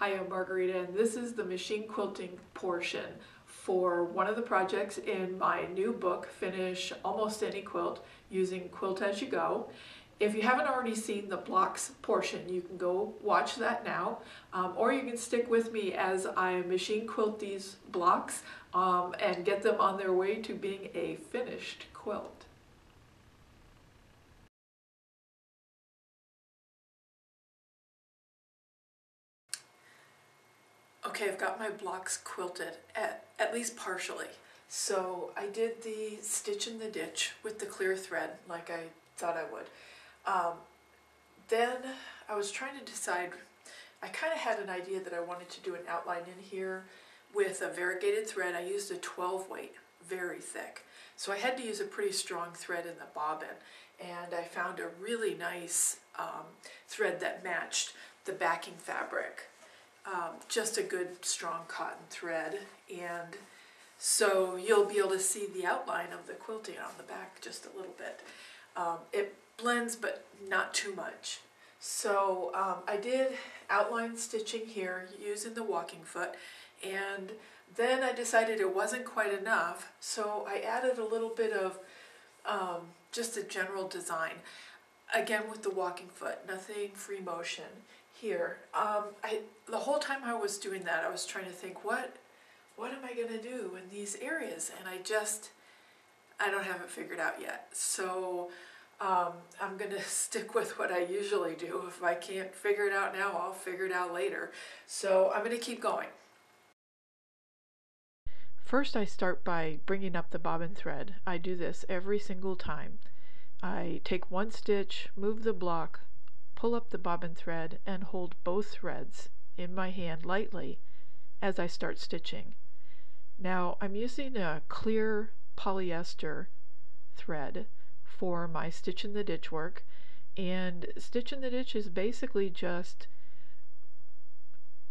Hi, I'm Margarita, and this is the machine quilting portion for one of the projects in my new book, Finish Almost Any Quilt Using Quilt As You Go. If you haven't already seen the blocks portion, you can go watch that now, or you can stick with me as I machine quilt these blocks and get them on their way to being a finished quilt. Okay, I've got my blocks quilted, at least partially. So I did the stitch in the ditch with the clear thread like I thought I would. Then I was trying to decide, I kind of had an idea that I wanted to do an outline in here with a variegated thread. I used a 12 weight, very thick. So I had to use a pretty strong thread in the bobbin, and I found a really nice thread that matched the backing fabric. Just a good strong cotton thread, and so you'll be able to see the outline of the quilting on the back just a little bit. It blends, but not too much. So I did outline stitching here using the walking foot, and then I decided it wasn't quite enough, so I added a little bit of just a general design, again with the walking foot, nothing free motion here. The whole time I was doing that, I was trying to think, what am I gonna do in these areas? And I don't have it figured out yet. So I'm gonna stick with what I usually do. If I can't figure it out now, I'll figure it out later. So I'm gonna keep going. First, I start by bringing up the bobbin thread. I do this every single time. I take one stitch, move the block, pull up the bobbin thread, and hold both threads in my hand lightly as I start stitching. Now I'm using a clear polyester thread for my stitch in the ditch work, and stitch in the ditch is basically just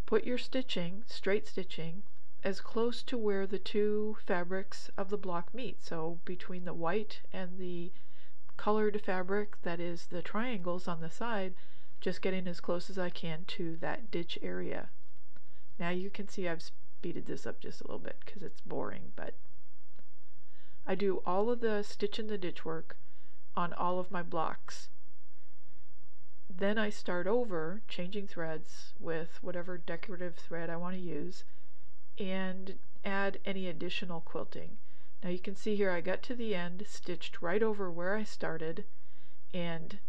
put your stitching, straight stitching, as close to where the two fabrics of the block meet, so between the white and the colored fabric, that is the triangles on the side, just getting as close as I can to that ditch area. Now you can see I've speeded this up just a little bit because it's boring, but I do all of the stitch in the ditch work on all of my blocks. Then I start over, changing threads with whatever decorative thread I want to use, and add any additional quilting. Now you can see here I got to the end, stitched right over where I started, and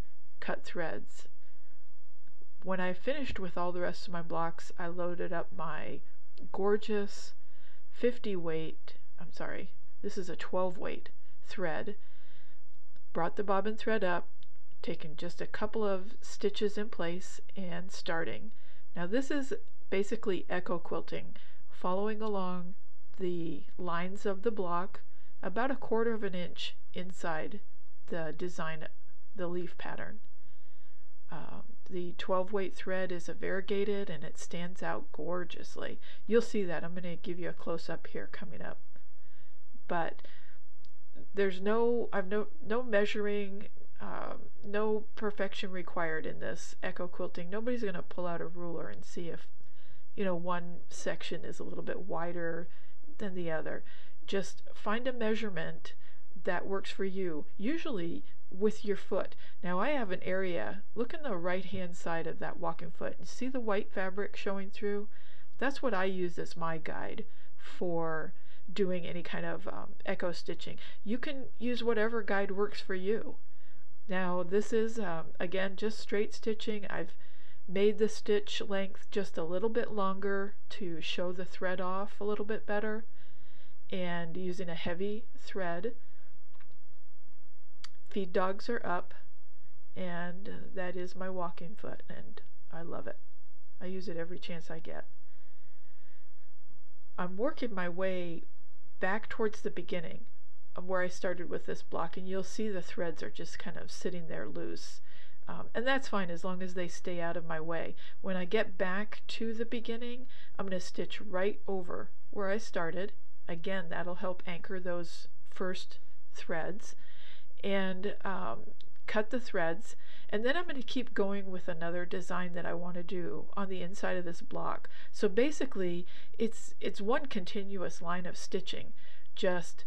cut threads. When I finished with all the rest of my blocks, I loaded up my gorgeous 50 weight, this is a 12 weight thread, brought the bobbin thread up, taking just a couple of stitches in place, and starting. Now this is basically echo quilting, following along the lines of the block about 1/4 of an inch inside the design, the leaf pattern. The 12 weight thread is a variegated and it stands out gorgeously. You'll see that. I'm going to give you a close-up here coming up. But there's no measuring, no perfection required in this echo quilting. Nobody's going to pull out a ruler and see if one section is a little bit wider than the other. Just find a measurement that works for you, usually with your foot. Now I have an area, look in the right hand side of that walking foot and see the white fabric showing through? That's what I use as my guide for doing any kind of echo stitching. You can use whatever guide works for you. Now this is again just straight stitching. I've made the stitch length just a little bit longer to show the thread off a little bit better, and using a heavy thread. Feed dogs are up, and that is my walking foot, and I love it. I use it every chance I get. I'm working my way back towards the beginning of where I started with this block, and you'll see the threads are just kind of sitting there loose. And that's fine as long as they stay out of my way. When I get back to the beginning, I'm going to stitch right over where I started. Again, that'll help anchor those first threads, and cut the threads, and then I'm going to keep going with another design that I want to do on the inside of this block. So basically it's one continuous line of stitching, just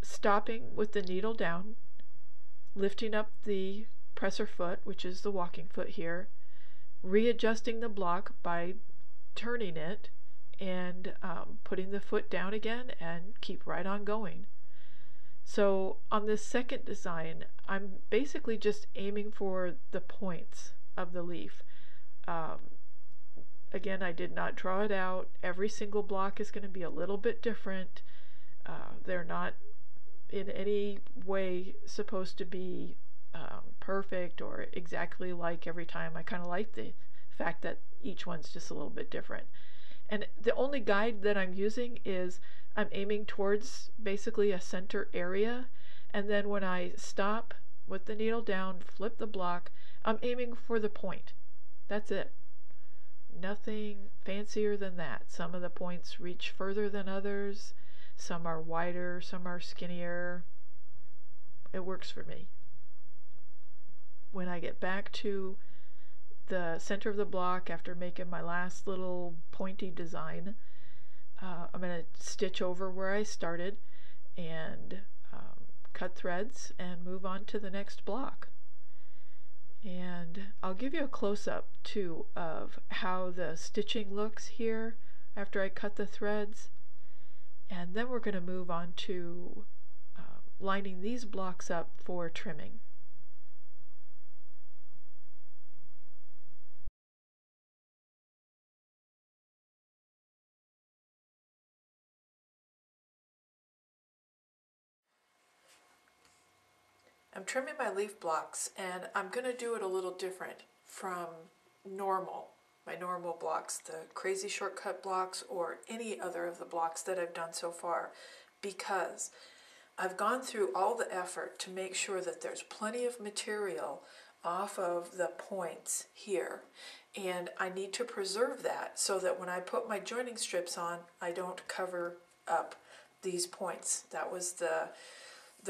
stopping with the needle down, lifting up the presser foot, which is the walking foot here, readjusting the block by turning it, and putting the foot down again, and keep right on going. So on this second design, I'm basically just aiming for the points of the leaf. Again, I did not draw it out. Every single block is going to be a little bit different. They're not in any way supposed to be perfect or exactly like every time. I kind of like the fact that each one's just a little bit different. And the only guide that I'm using is I'm aiming towards basically a center area, and then when I stop with the needle down, flip the block, I'm aiming for the point. That's it. Nothing fancier than that. Some of the points reach further than others. Some are wider, some are skinnier. It works for me. When I get back to the center of the block after making my last little pointy design, I'm going to stitch over where I started and cut threads and move on to the next block. And I'll give you a close-up too of how the stitching looks here after I cut the threads, and then we're going to move on to lining these blocks up for trimming. I'm trimming my leaf blocks, and I'm going to do it a little different from my normal blocks, the crazy shortcut blocks or any other of the blocks that I've done so far, because I've gone through all the effort to make sure that there's plenty of material off of the points here, and I need to preserve that so that when I put my joining strips on, I don't cover up these points. That was the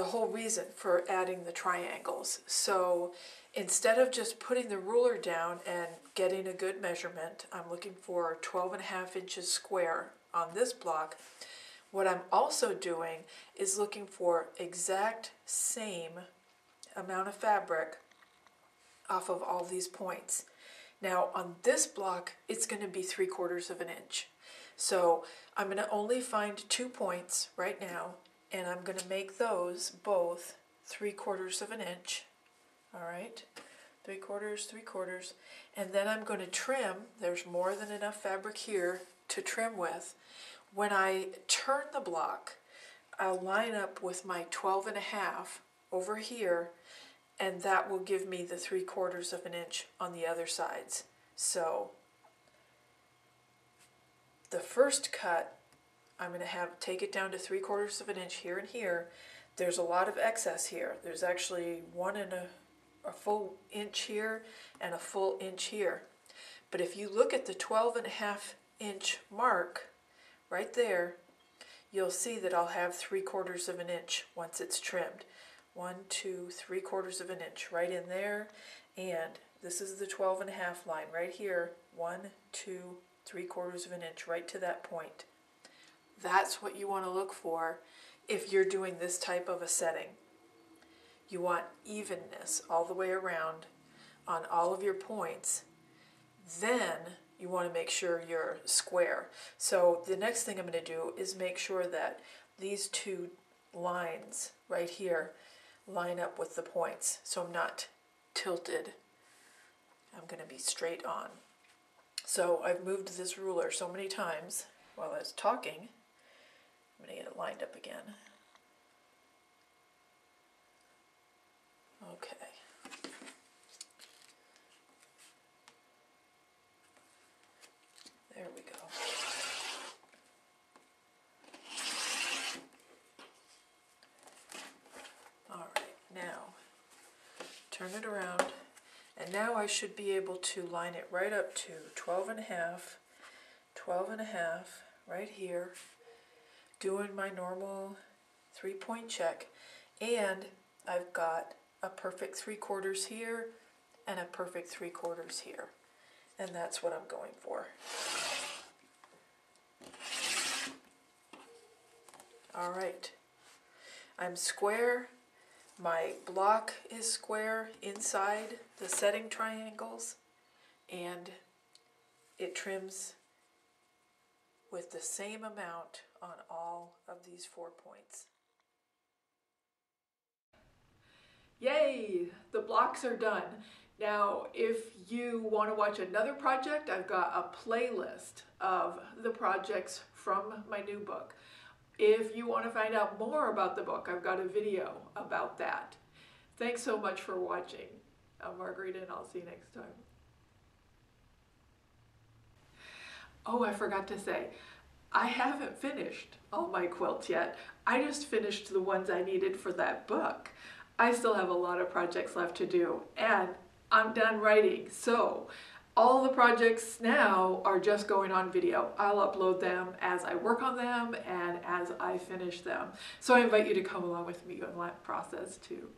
whole reason for adding the triangles. So instead of just putting the ruler down and getting a good measurement, I'm looking for 12.5 inches square on this block. What I'm also doing is looking for exact same amount of fabric off of all these points. Now on this block, it's going to be 3/4 of an inch. So I'm going to only find 2 points right now, and I'm going to make those both 3/4 of an inch. All right, 3/4, 3/4, and then I'm going to trim. There's more than enough fabric here to trim with. When I turn the block, I'll line up with my 12.5 over here, and that will give me the 3/4 of an inch on the other sides. So the first cut, I'm going to take it down to 3/4 of an inch here and here. There's a lot of excess here. There's actually a full inch here and a full inch here. But if you look at the 12.5 inch mark right there, you'll see that I'll have 3/4 of an inch once it's trimmed. 1, 2, 3/4 of an inch right in there, and this is the 12.5 line right here. 1, 2, 3/4 of an inch right to that point. That's what you want to look for if you're doing this type of a setting. You want evenness all the way around on all of your points. Then you want to make sure you're square. So the next thing I'm going to do is make sure that these 2 lines right here line up with the points, so I'm not tilted. I'm going to be straight on. So I've moved this ruler so many times while I was talking. I'm going to get it lined up again. Okay. There we go. All right, now turn it around, and now I should be able to line it right up to 12.5, 12.5 right here, doing my normal 3-point check. And I've got a perfect 3/4 here and a perfect 3/4 here. And that's what I'm going for. All right. I'm square. My block is square inside the setting triangles, and it trims with the same amount on all of these 4 points. Yay! The blocks are done. Now, if you want to watch another project, I've got a playlist of the projects from my new book. If you want to find out more about the book, I've got a video about that. Thanks so much for watching. I'm Margarita, and I'll see you next time. Oh, I forgot to say, I haven't finished all my quilts yet. I just finished the ones I needed for that book. I still have a lot of projects left to do, and I'm done writing, so all the projects now are just going on video. I'll upload them as I work on them and as I finish them. So I invite you to come along with me on that process too.